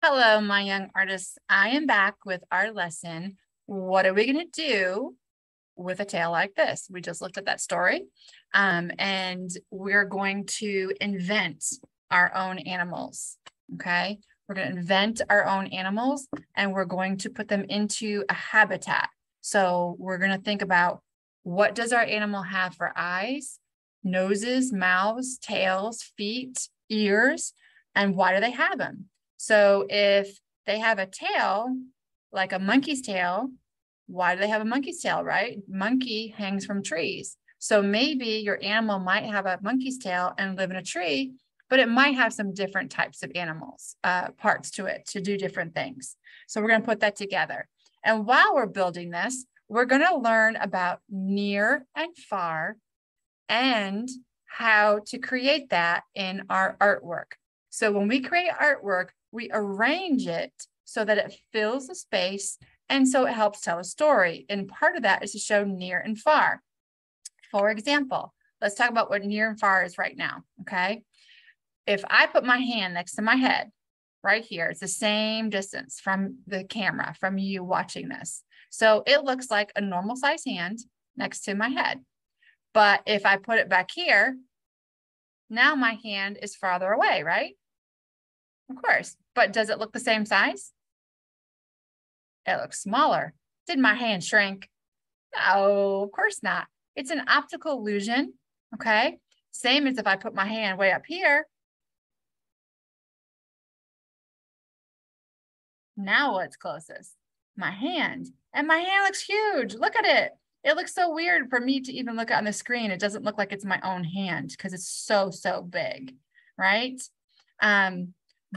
Hello, my young artists. I am back with our lesson. What are we going to do with a tale like this? We just looked at that story, and we're going to invent our own animals, okay? We're going to invent our own animals, and we're going to put them into a habitat. So we're going to think about, what does our animal have for eyes, noses, mouths, tails, feet, ears, and why do they have them? So if they have a tail, like a monkey's tail, why do they have a monkey's tail, right? Monkey hangs from trees. So maybe your animal might have a monkey's tail and live in a tree, but it might have some different types of animals, parts to it to do different things. So we're going to put that together. And while we're building this, we're going to learn about near and far and how to create that in our artwork. So when we create artwork, we arrange it so that it fills the space, and so it helps tell a story. And part of that is to show near and far. For example, let's talk about what near and far is right now, okay? If I put my hand next to my head, right here, it's the same distance from the camera, from you watching this. So it looks like a normal size hand next to my head. But if I put it back here, now my hand is farther away, right? Of course, but does it look the same size? It looks smaller. Did my hand shrink? No, of course not. It's an optical illusion, okay? Same as if I put my hand way up here. Now what's closest? My hand. And my hand looks huge. Look at it. It looks so weird for me to even look on the screen. It doesn't look like it's my own hand because it's so big, right?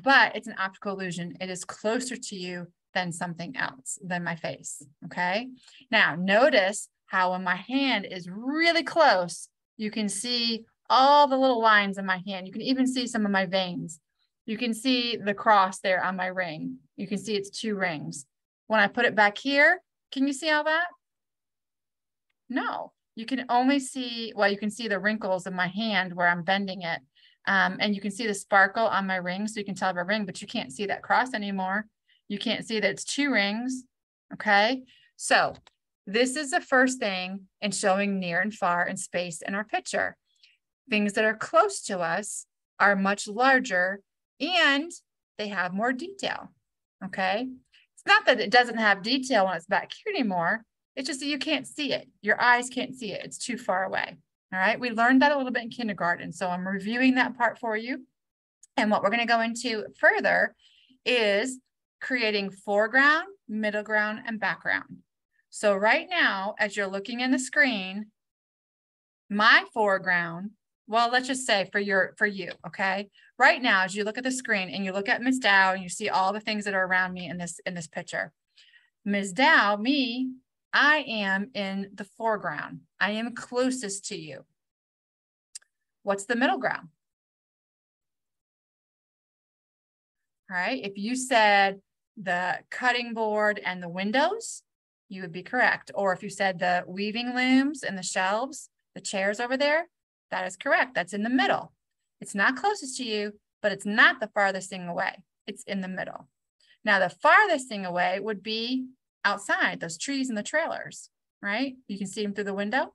But it's an optical illusion. It is closer to you than something else, than my face, okay? Now, notice how when my hand is really close, you can see all the little lines in my hand. You can even see some of my veins. You can see the cross there on my ring. You can see it's 2 rings. When I put it back here, can you see all that? No, you can only see, well, you can see the wrinkles in my hand where I'm bending it. And you can see the sparkle on my ring, so you can tell I have a ring, but you can't see that cross anymore. You can't see that it's 2 rings, okay? So this is the first thing in showing near and far in space in our picture. Things that are close to us are much larger and they have more detail, okay? It's not that it doesn't have detail when it's back here anymore. It's just that you can't see it. Your eyes can't see it. It's too far away. All right, we learned that a little bit in kindergarten, so I'm reviewing that part for you. And what we're going to go into further is creating foreground, middle ground, and background. So right now, as you're looking in the screen, my foreground, well, let's just say for you, okay? Right now, as you look at the screen and you look at Ms. Dow and you see all the things that are around me in this picture, Ms. Dow, me, I am in the foreground. I am closest to you. What's the middle ground? All right, if you said the cutting board and the windows, you would be correct. Or if you said the weaving looms and the shelves, the chairs over there, that is correct. That's in the middle. It's not closest to you, but it's not the farthest thing away. It's in the middle. Now, the farthest thing away would be outside, those trees and the trailers, right? You can see them through the window.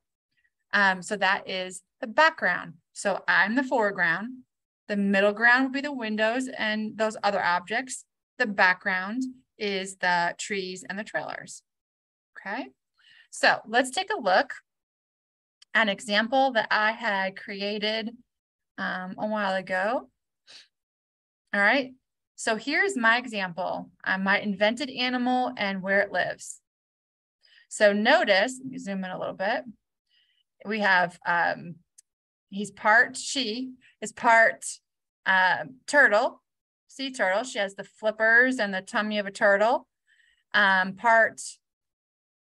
So that is the background. So I'm the foreground. The middle ground would be the windows and those other objects. The background is the trees and the trailers. Okay. So let's take a look at an example that I had created a while ago. All right. So here's my example, my invented animal and where it lives. So notice, let me zoom in a little bit. We have, she is part turtle, sea turtle. She has the flippers and the tummy of a turtle. Part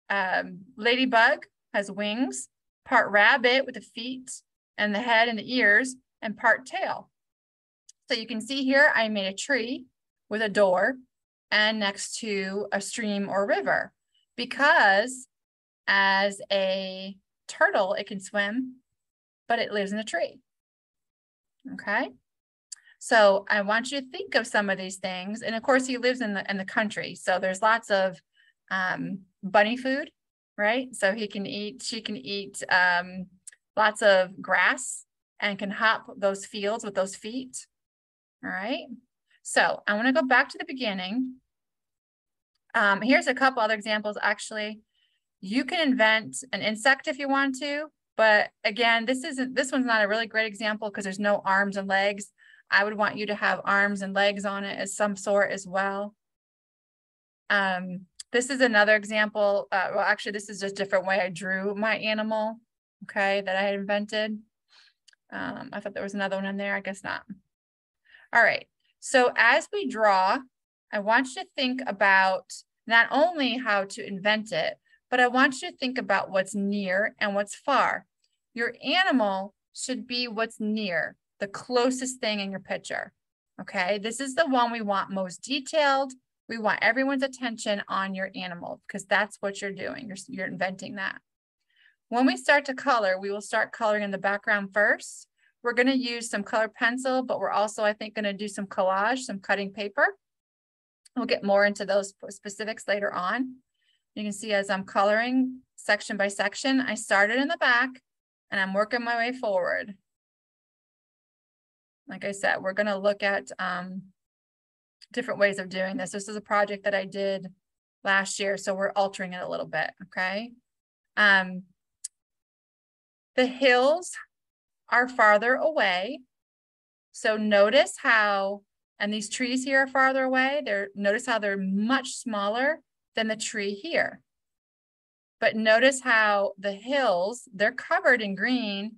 ladybug, has wings. Part rabbit with the feet and the head and the ears, and part tail. So you can see here, I made a tree with a door and next to a stream or river, because as a turtle, it can swim, but it lives in a tree. Okay. So I want you to think of some of these things. And of course, he lives in the country. So there's lots of bunny food, right? So she can eat lots of grass and can hop those fields with those feet. All right. So I want to go back to the beginning. Here's a couple other examples. Actually, you can invent an insect if you want to, but again, this one's not a really great example because there's no arms and legs. I would want you to have arms and legs on it as some sort as well. This is another example. Well, actually, this is just a different way I drew my animal, okay, that I had invented. I thought there was another one in there. I guess not. All right. So as we draw, I want you to think about not only how to invent it, but I want you to think about what's near and what's far. Your animal should be what's near, the closest thing in your picture. Okay. This is the one we want most detailed. We want everyone's attention on your animal because that's what you're doing. You're inventing that. When we start to color, we will start coloring in the background first. We're going to use some colored pencil, but we're also, I think, going to do some collage, some cutting paper. We'll get more into those specifics later on. You can see as I'm coloring section by section, I started in the back and I'm working my way forward. Like I said, we're going to look at different ways of doing this. This is a project that I did last year, so we're altering it a little bit, okay? The hills are farther away. So notice how, and these trees here are farther away. Notice how they're much smaller than the tree here. But notice how the hills, they're covered in green.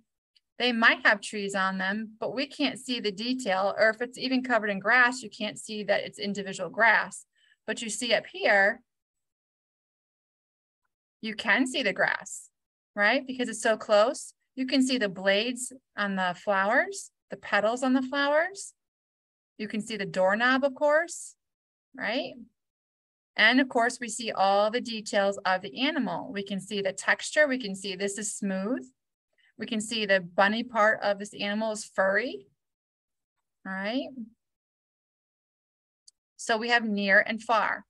They might have trees on them, but we can't see the detail, or if it's even covered in grass, you can't see that it's individual grass. But you see up here, you can see the grass, right? Because it's so close. You can see the blades on the flowers, the petals on the flowers. You can see the doorknob, of course, right? And of course, we see all the details of the animal. We can see the texture. We can see this is smooth. We can see the bunny part of this animal is furry. All right. So we have near and far.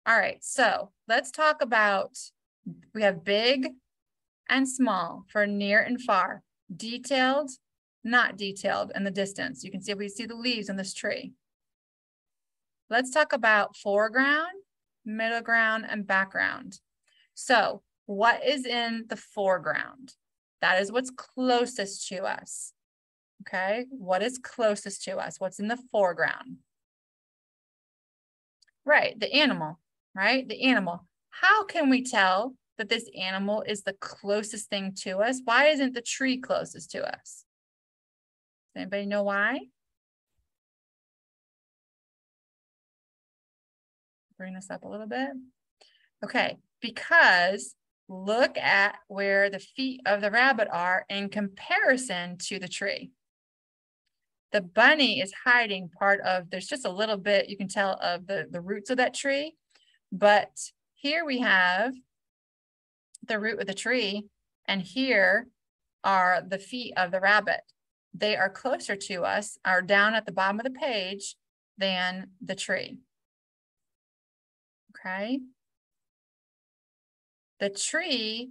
All right. So let's talk about, we have big and small for near and far, detailed, not detailed in the distance. You can see, we see the leaves on this tree. Let's talk about foreground, middle ground, and background. So what is in the foreground? That is what's closest to us, okay? What is closest to us? What's in the foreground? Right, the animal, right? The animal. How can we tell that this animal is the closest thing to us? Why isn't the tree closest to us? Does anybody know why? Bring this up a little bit. Okay, because look at where the feet of the rabbit are in comparison to the tree. The bunny is hiding part of, there's just a little bit, you can tell, of the roots of that tree. But here we have the root of the tree, and here are the feet of the rabbit. They are closer to us, are down at the bottom of the page than the tree. Okay. The tree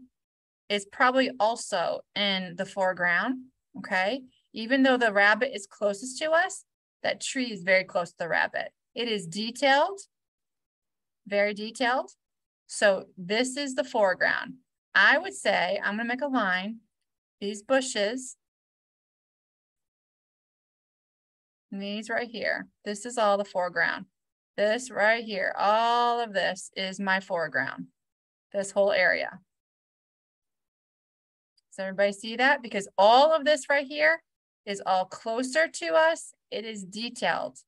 is probably also in the foreground, okay? Even though the rabbit is closest to us, that tree is very close to the rabbit. It is detailed, very detailed. So this is the foreground. I would say, I'm gonna make a line, these bushes, and these right here, this is all the foreground. This right here, all of this is my foreground, this whole area. Does everybody see that? Because all of this right here is all closer to us. It is detailed.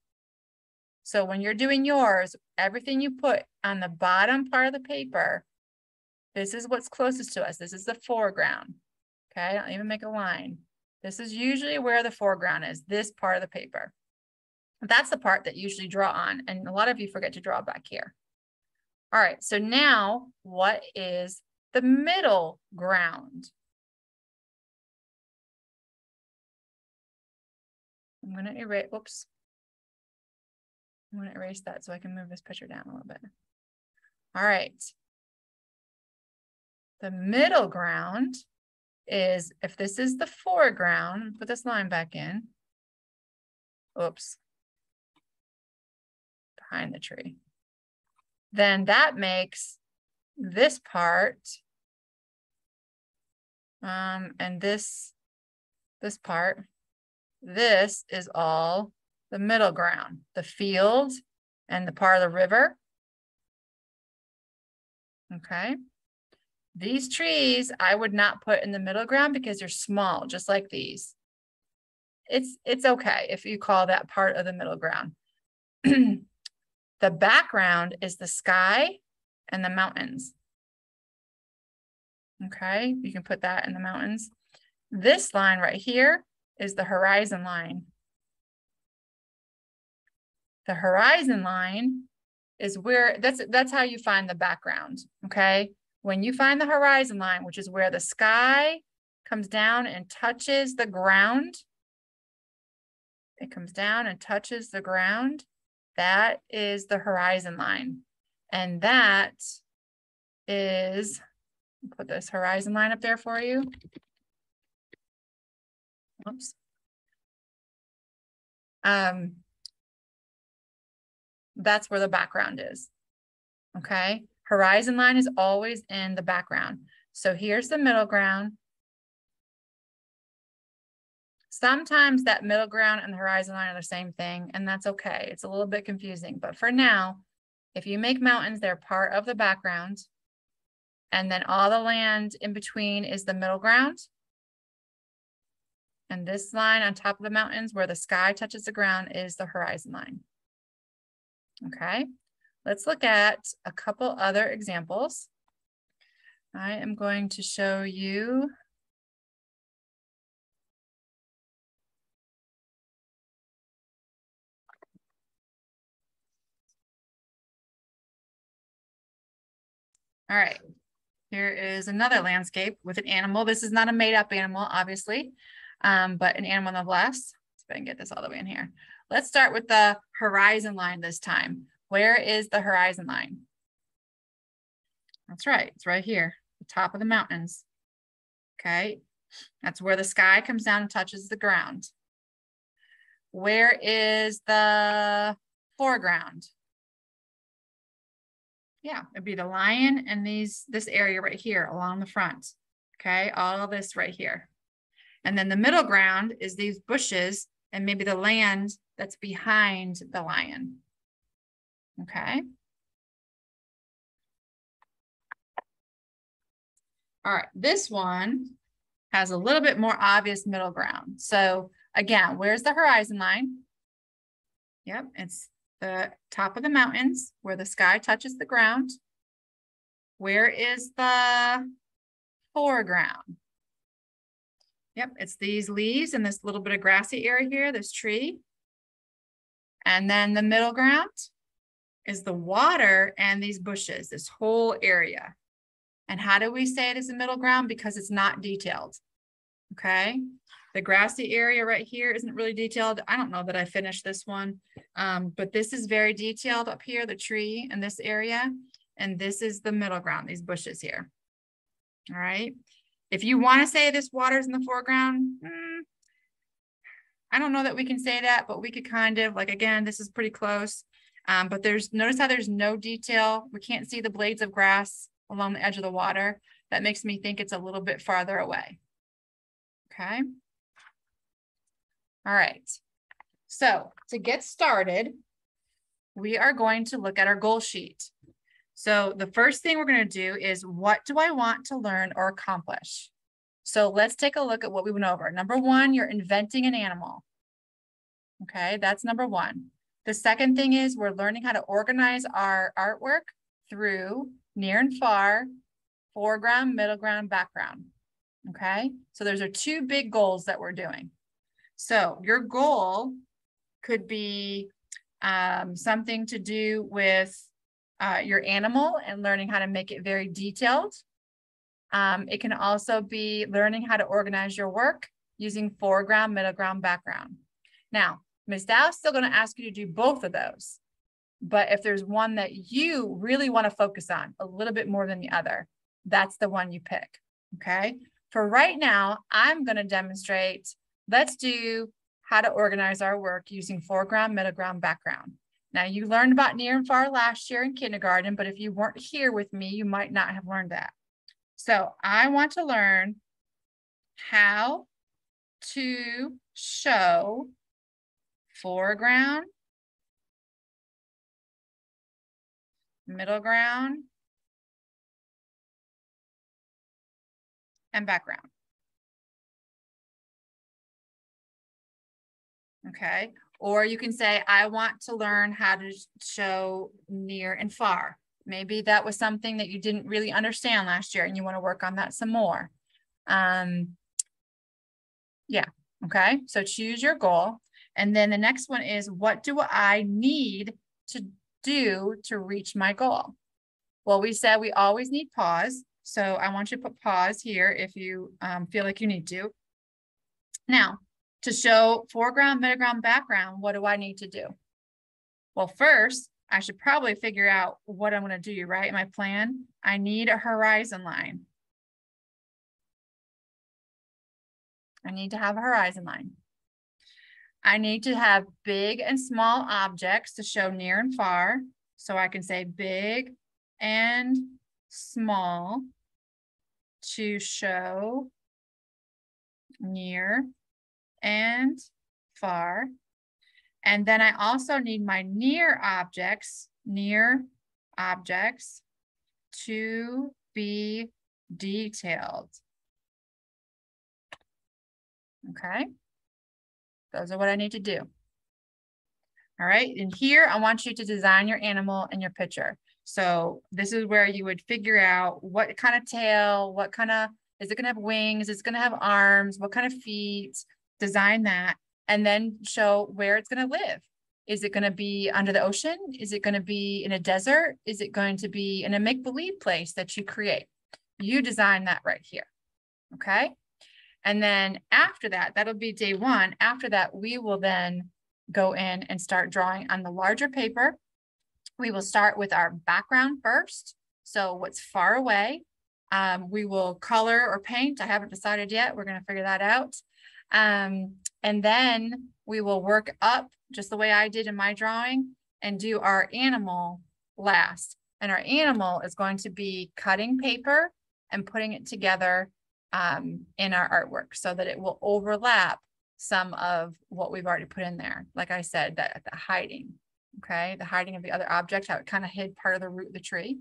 So when you're doing yours, everything you put on the bottom part of the paper, this is what's closest to us. This is the foreground. Okay, I'll even make a line. This is usually where the foreground is, this part of the paper. That's the part that you usually draw on. And a lot of you forget to draw back here. All right, so now what is the middle ground? I'm going to erase, oops. I'm going to erase that so I can move this picture down a little bit. All right. The middle ground is, if this is the foreground, put this line back in. Oops. Behind the tree. Then that makes this part, and this part, this is all the middle ground, the field and the part of the river. Okay. These trees I would not put in the middle ground because they're small, just like these. It's okay if you call that part of the middle ground. The background is the sky and the mountains. Okay, you can put that in the mountains. This line right here is the horizon line. The horizon line is where, that's how you find the background, okay? When you find the horizon line, which is where the sky comes down and touches the ground, it comes down and touches the ground, that is the horizon line. And that is, I'll put this horizon line up there for you. Oops. That's where the background is, okay? Horizon line is always in the background. So here's the middle ground. Sometimes that middle ground and the horizon line are the same thing, and that's okay. It's a little bit confusing, but for now, if you make mountains, they're part of the background, and then all the land in between is the middle ground. And this line on top of the mountains where the sky touches the ground is the horizon line. Okay, let's look at a couple other examples. I am going to show you all right, here is another landscape with an animal. This is not a made up animal, obviously, but an animal nonetheless. Let's see if I can get this all the way in here. Let's start with the horizon line this time. Where is the horizon line? That's right, it's right here, the top of the mountains. Okay, that's where the sky comes down and touches the ground. Where is the foreground? Yeah, it'd be the lion and this area right here along the front. Okay, all this right here. And then the middle ground is these bushes and maybe the land that's behind the lion. Okay. All right, this one has a little bit more obvious middle ground. So again, where's the horizon line? Yep, it's the top of the mountains where the sky touches the ground. Where is the foreground? Yep, it's these leaves and this little bit of grassy area here, this tree. And then the middle ground is the water and these bushes, this whole area. And how do we say it is the middle ground? Because it's not detailed, okay? The grassy area right here isn't really detailed. I don't know that I finished this one, but this is very detailed up here, the tree in this area. And this is the middle ground, these bushes here, all right? If you want to say this water's in the foreground, I don't know that we can say that, but we could kind of, like, again, this is pretty close. But notice how there's no detail. We can't see the blades of grass along the edge of the water. That makes me think it's a little bit farther away. Okay. All right. So to get started, we are going to look at our goal sheet. So the first thing we're going to do is, what do I want to learn or accomplish? So let's take a look at what we went over. Number one, you're inventing an animal. Okay, that's number one. The second thing is we're learning how to organize our artwork through near and far, foreground, middle ground, background. Okay, so those are two big goals that we're doing. So your goal could be something to do with your animal and learning how to make it very detailed. It can also be learning how to organize your work using foreground, middle ground, background. Now, Ms. Dow is still going to ask you to do both of those. But if there's one that you really want to focus on a little bit more than the other, that's the one you pick, okay? For right now, I'm going to demonstrate, let's do how to organize our work using foreground, middle ground, background. Now, you learned about near and far last year in kindergarten, but if you weren't here with me, you might not have learned that. So I want to learn how to show foreground, middle ground, and background. Okay, or you can say, I want to learn how to show near and far. Maybe that was something that you didn't really understand last year and you want to work on that some more. Yeah, okay, so choose your goal. And then the next one is, what do I need to do to reach my goal? Well, we said we always need pause. So I want you to put pause here if you feel like you need to. Now, to show foreground, middle ground, background, what do I need to do? Well, first, I should probably figure out what I'm going to do, right? My plan, I need a horizon line. I need to have a horizon line. I need to have big and small objects to show near and far. So I can say big and small to show near and far. And then I also need my near objects to be detailed. Okay, those are what I need to do. All right, and here I want you to design your animal and your picture. So this is where you would figure out what kind of tail, what kind of, is it going to have wings? Is it going to have arms? What kind of feet? Design that, and then show where it's going to live. Is it going to be under the ocean? Is it going to be in a desert? Is it going to be in a make-believe place that you create? You design that right here, okay? And then after that, that'll be day one. After that, we will then go in and start drawing on the larger paper. We will start with our background first. So what's far away, we will color or paint. I haven't decided yet. We're going to figure that out. And then we will work up just the way I did in my drawing and do our animal last. And our animal is going to be cutting paper and putting it together in our artwork so that it will overlap some of what we've already put in there. Like I said, that the hiding, okay? The hiding of the other object, how it kind of hid part of the root of the tree.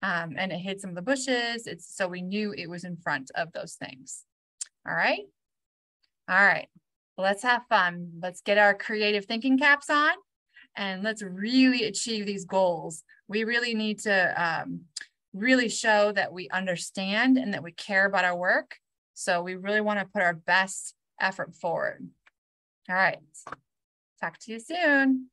And it hid some of the bushes. So we knew it was in front of those things. All right. All right. Let's have fun. Let's get our creative thinking caps on and let's really achieve these goals. We really need to really show that we understand and that we care about our work. So we really want to put our best effort forward. All right. Talk to you soon.